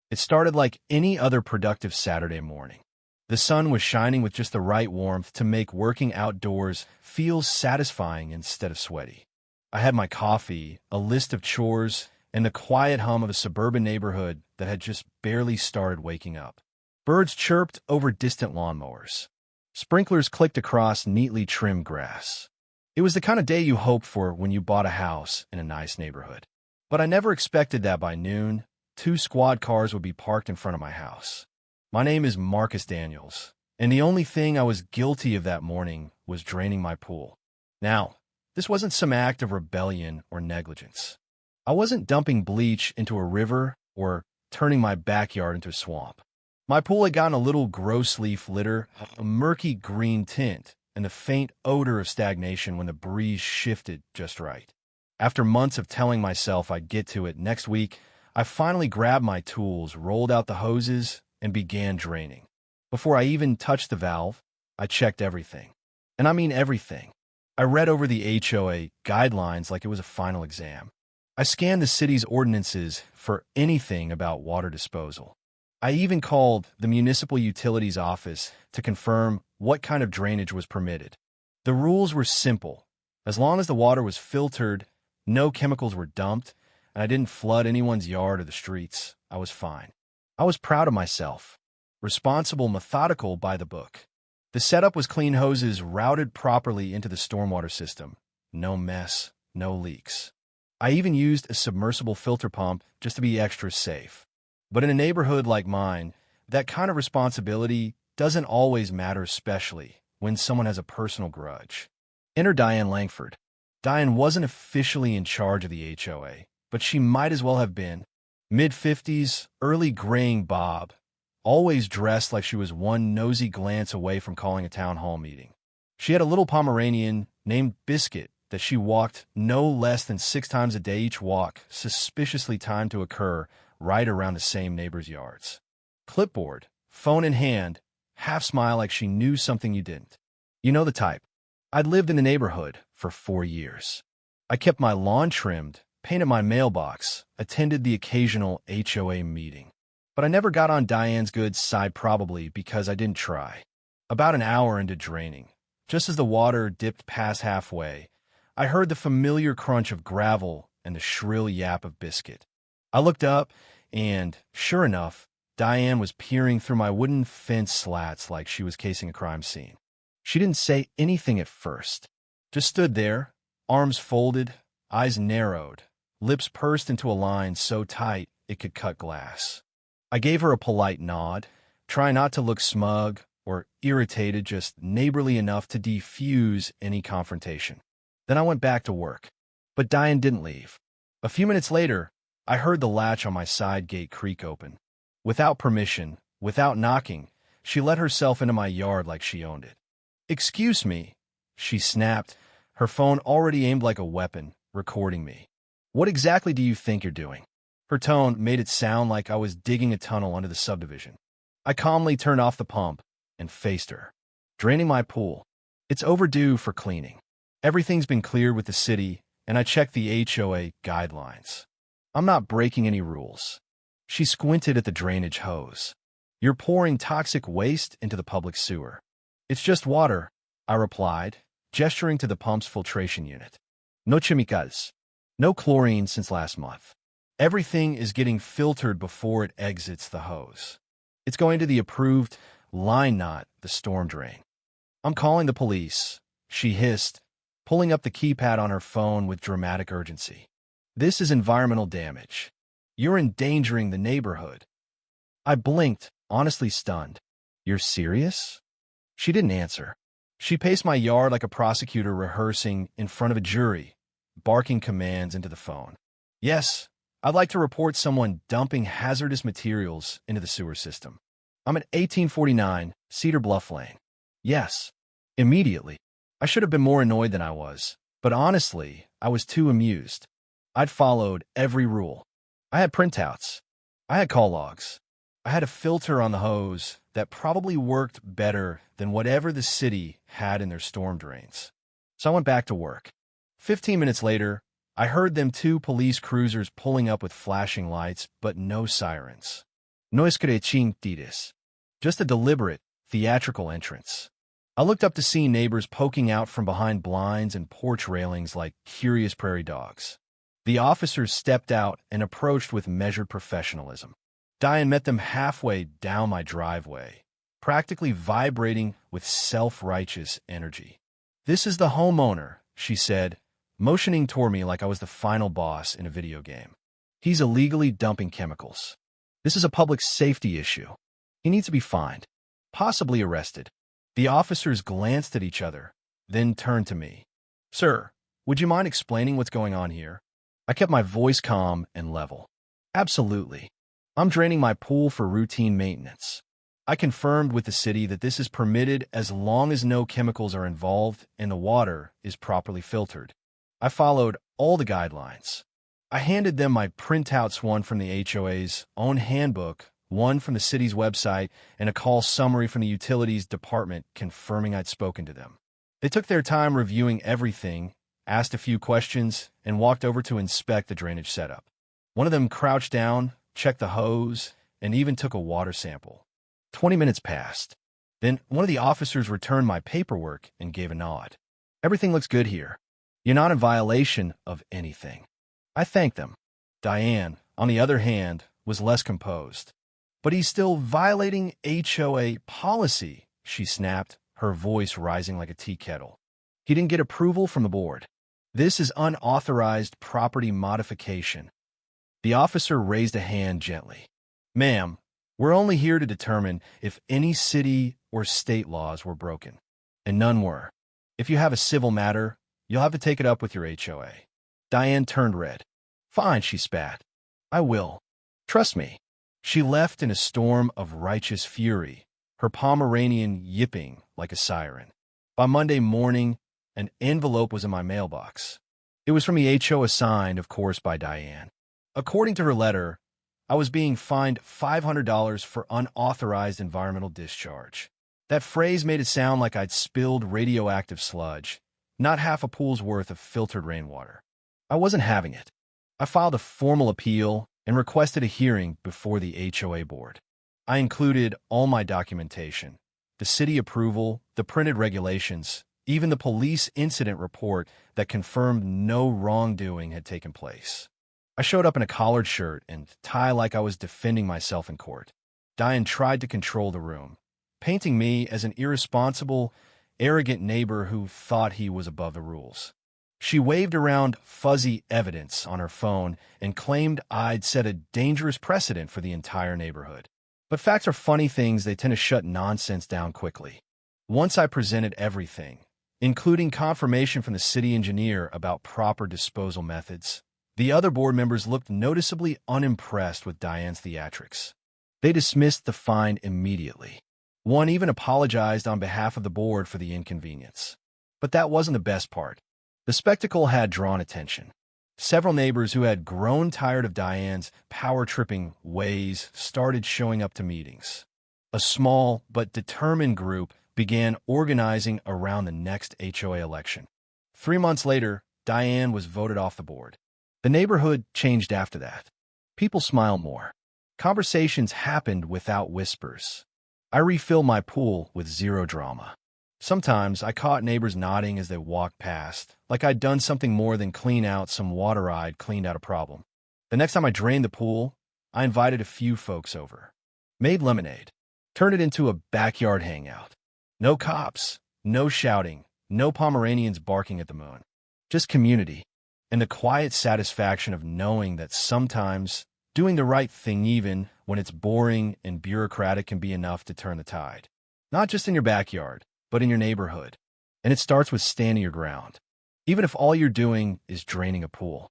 It started like any other productive Saturday morning. The sun was shining with just the right warmth to make working outdoors feel satisfying instead of sweaty. I had my coffee, a list of chores, and the quiet hum of a suburban neighborhood that had just barely started waking up. Birds chirped over distant lawnmowers. Sprinklers clicked across neatly trimmed grass. It was the kind of day you hoped for when you bought a house in a nice neighborhood. But I never expected that by noon, 2 squad cars would be parked in front of my house. My name is Marcus Daniels, and the only thing I was guilty of that morning was draining my pool. Now, this wasn't some act of rebellion or negligence. I wasn't dumping bleach into a river or turning my backyard into a swamp. My pool had gotten a little gross leaf litter, a murky green tint, and the faint odor of stagnation when the breeze shifted just right. After months of telling myself I'd get to it next week, I finally grabbed my tools, rolled out the hoses, and began draining. Before I even touched the valve, I checked everything. And I mean everything. I read over the HOA guidelines like it was a final exam. I scanned the city's ordinances for anything about water disposal. I even called the municipal utilities office to confirm what kind of drainage was permitted. The rules were simple. As long as the water was filtered, no chemicals were dumped, and I didn't flood anyone's yard or the streets, I was fine. I was proud of myself. Responsible, methodical, by the book. The setup was clean hoses routed properly into the stormwater system. No mess, no leaks. I even used a submersible filter pump just to be extra safe. But in a neighborhood like mine, that kind of responsibility doesn't always matter, especially when someone has a personal grudge. Enter Diane Langford. Diane wasn't officially in charge of the HOA, but she might as well have been. Mid-50s, early graying bob, always dressed like she was one nosy glance away from calling a town hall meeting. She had a little Pomeranian named Biscuit that she walked no less than 6 times a day, each walk suspiciously timed to occur right around the same neighbors' yards. Clipboard, phone in hand, half smile like she knew something you didn't. You know the type. I'd lived in the neighborhood for 4 years. I kept my lawn trimmed, painted my mailbox, attended the occasional HOA meeting. But I never got on Diane's good side, probably because I didn't try. About an hour into draining, just as the water dipped past halfway, I heard the familiar crunch of gravel and the shrill yap of Biscuit. I looked up, and, sure enough, Diane was peering through my wooden fence slats like she was casing a crime scene. She didn't say anything at first, just stood there, arms folded, eyes narrowed, lips pursed into a line so tight it could cut glass. I gave her a polite nod, trying not to look smug or irritated, just neighborly enough to defuse any confrontation. Then I went back to work. But Diane didn't leave. A few minutes later, I heard the latch on my side gate creak open. Without permission, without knocking, she let herself into my yard like she owned it. "Excuse me," she snapped, her phone already aimed like a weapon, recording me. "What exactly do you think you're doing?" Her tone made it sound like I was digging a tunnel under the subdivision. I calmly turned off the pump and faced her. "Draining my pool. It's overdue for cleaning. Everything's been cleared with the city, and I checked the HOA guidelines. I'm not breaking any rules." She squinted at the drainage hose. "You're pouring toxic waste into the public sewer." "It's just water," I replied, gesturing to the pump's filtration unit. "No chemicals. No chlorine since last month. Everything is getting filtered before it exits the hose. It's going to the approved line, not the storm drain." "I'm calling the police," she hissed, pulling up the keypad on her phone with dramatic urgency. "This is environmental damage. You're endangering the neighborhood." I blinked, honestly stunned. "You're serious?" She didn't answer. She paced my yard like a prosecutor rehearsing in front of a jury, barking commands into the phone. "Yes, I'd like to report someone dumping hazardous materials into the sewer system. I'm at 1849 Cedar Bluff Lane." "Yes." Immediately. I should have been more annoyed than I was, but honestly, I was too amused. I'd followed every rule. I had printouts. I had call logs. I had a filter on the hose that probably worked better than whatever the city had in their storm drains. So I went back to work. 15 minutes later, I heard them 2 police cruisers pulling up with flashing lights, but no sirens. No escrechintidis. Just a deliberate, theatrical entrance. I looked up to see neighbors poking out from behind blinds and porch railings like curious prairie dogs. The officers stepped out and approached with measured professionalism. Diane met them halfway down my driveway, practically vibrating with self-righteous energy. "This is the homeowner," she said, motioning toward me like I was the final boss in a video game. "He's illegally dumping chemicals. This is a public safety issue. He needs to be fined, possibly arrested." The officers glanced at each other, then turned to me. "Sir, would you mind explaining what's going on here?" I kept my voice calm and level. "Absolutely. I'm draining my pool for routine maintenance. I confirmed with the city that this is permitted as long as no chemicals are involved and the water is properly filtered. I followed all the guidelines. I handed them my printouts, one from the HOA's own handbook, one from the city's website, and a call summary from the utilities department confirming I'd spoken to them. They took their time reviewing everything, asked a few questions, and walked over to inspect the drainage setup. One of them crouched down, checked the hose, and even took a water sample. 20 minutes passed. Then one of the officers returned my paperwork and gave a nod. "Everything looks good here. You're not in violation of anything." I thanked them. Diane, on the other hand, was less composed. "But he's still violating HOA policy," she snapped, her voice rising like a tea kettle. "He didn't get approval from the board. This is unauthorized property modification." The officer raised a hand gently. "Ma'am, we're only here to determine if any city or state laws were broken, and none were. If you have a civil matter, you'll have to take it up with your HOA." Diane turned red. "Fine," she spat. "I will. Trust me." She left in a storm of righteous fury, her Pomeranian yipping like a siren. By Monday morning, an envelope was in my mailbox. It was from the HOA, signed, of course, by Diane. According to her letter, I was being fined $500 for unauthorized environmental discharge. That phrase made it sound like I'd spilled radioactive sludge, not half a pool's worth of filtered rainwater. I wasn't having it. I filed a formal appeal and requested a hearing before the HOA board. I included all my documentation, the city approval, the printed regulations, even the police incident report that confirmed no wrongdoing had taken place. I showed up in a collared shirt and tie like I was defending myself in court. Diane tried to control the room, painting me as an irresponsible, arrogant neighbor who thought he was above the rules. She waved around fuzzy evidence on her phone and claimed I'd set a dangerous precedent for the entire neighborhood. But facts are funny things. They tend to shut nonsense down quickly. Once I presented everything, including confirmation from the city engineer about proper disposal methods, the other board members looked noticeably unimpressed with Diane's theatrics. They dismissed the fine immediately. One even apologized on behalf of the board for the inconvenience. But that wasn't the best part. The spectacle had drawn attention. Several neighbors who had grown tired of Diane's power-tripping ways started showing up to meetings. A small but determined group began organizing around the next HOA election. 3 months later, Diane was voted off the board. The neighborhood changed after that. People smiled more. Conversations happened without whispers. I refilled my pool with zero drama. Sometimes I caught neighbors nodding as they walked past, like I'd done something more than clean out some water I'd cleaned out a problem. The next time I drained the pool, I invited a few folks over. Made lemonade. Turned it into a backyard hangout. No cops, no shouting, no Pomeranians barking at the moon. Just community, and the quiet satisfaction of knowing that sometimes doing the right thing, even when it's boring and bureaucratic, can be enough to turn the tide. Not just in your backyard, but in your neighborhood. And it starts with standing your ground, even if all you're doing is draining a pool.